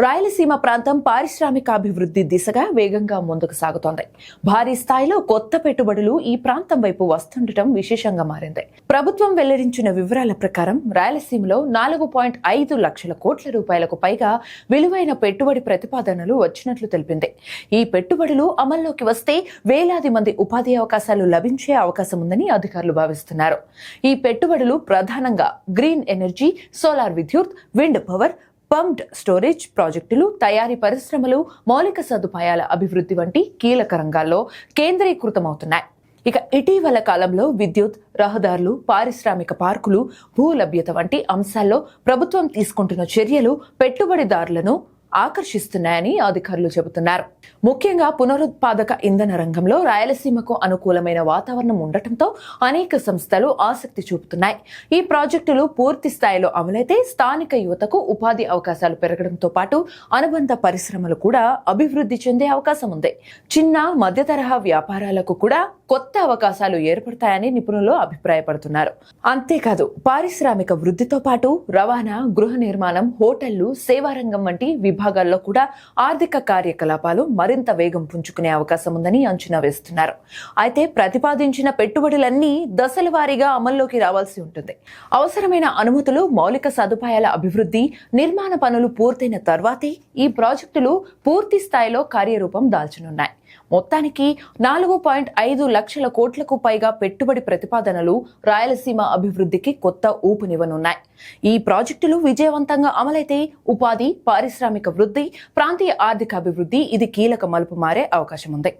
రాయలసీమ ప్రాంతం పారిశ్రామికాభివృద్ధి దిశగా వేగంగా ముందుకు సాగుతోంది. భారీ స్థాయిలో కొత్త పెట్టుబడులు ఈ ప్రాంతం వైపు వస్తుండటం విశేషంగా మారింది. ప్రభుత్వం వెల్లడించిన వివరాల ప్రకారం రాయలసీమలో 4.5 లక్షల కోట్ల రూపాయలకు పైగా విలువైన పెట్టుబడి ప్రతిపాదనలు వచ్చినట్లు తెలిపింది. ఈ పెట్టుబడులు అమల్లోకి వస్తే వేలాది మంది ఉపాధి అవకాశాలు లభించే అవకాశం ఉందని అధికారులు భావిస్తున్నారు. ఈ పెట్టుబడులు ప్రధానంగా గ్రీన్ ఎనర్జీ, సోలార్ విద్యుత్, విండ్ పవర్, పంప్డ్ స్టోరేజ్ ప్రాజెక్టులు, తయారీ పరిశ్రమలు, మౌలిక సదుపాయాల అభివృద్ధి వంటి కీలక రంగాల్లో కేంద్రీకృతమవుతున్నాయి. ఇక ఇటీవల కాలంలో విద్యుత్, రహదారులు, పారిశ్రామిక పార్కులు, భూ లభ్యత వంటి అంశాల్లో ప్రభుత్వం తీసుకుంటున్న చర్యలు పెట్టుబడిదారులను ఆకర్షిస్తున్నాయని అధికారులు చెబుతున్నారు. ముఖ్యంగా పునరుత్పాదక ఇంధన రంగంలో రాయలసీమకు అనుకూలమైన వాతావరణం ఉండటంతో అనేక సంస్థలు ఆసక్తి చూపుతున్నాయి. ఈ ప్రాజెక్టులు పూర్తి స్థాయిలో అమలైతే స్థానిక యువతకు ఉపాధి అవకాశాలు పెరగడంతో పాటు అనుబంధ పరిశ్రమలు కూడా అభివృద్ధి చెందే అవకాశం ఉంది. చిన్న మధ్య తరహా వ్యాపారాలకు కూడా కొత్త అవకాశాలు ఏర్పడతాయని నిపుణులు అభిప్రాయపడుతున్నారు. అంతేకాదు పారిశ్రామిక వృద్ధితో పాటు రవాణా, గృహ నిర్మాణం, హోటళ్లు, సేవారంగం వంటి విభాగాల్లో కూడా ఆర్థిక కార్యకలాపాలు మరింత వేగం పుంజుకునే అవకాశం ఉందని అంచనా వేస్తున్నారు. అయితే ప్రతిపాదించిన పెట్టుబడులన్నీ దశల వారీగా అమల్లోకి రావాల్సి ఉంటుంది. అవసరమైన అనుమతులు, మౌలిక సదుపాయాల అభివృద్ధి, నిర్మాణ పనులు పూర్తయిన తర్వాతే ఈ ప్రాజెక్టులు పూర్తి స్థాయిలో కార్యరూపం దాల్చనున్నాయి. మొత్తానికి 4.5 లక్షల కోట్లకు పైగా పెట్టుబడి ప్రతిపాదనలు రాయలసీమ అభివృద్ధికి కొత్త ఊపునివ్వనున్నాయి. ఈ ప్రాజెక్టులు విజయవంతంగా అమలైతే ఉపాధి, పారిశ్రామిక వృద్ధి, ప్రాంతీయ ఆర్థిక అభివృద్ధి ఇది కీలక మలుపు మారే అవకాశం ఉంది.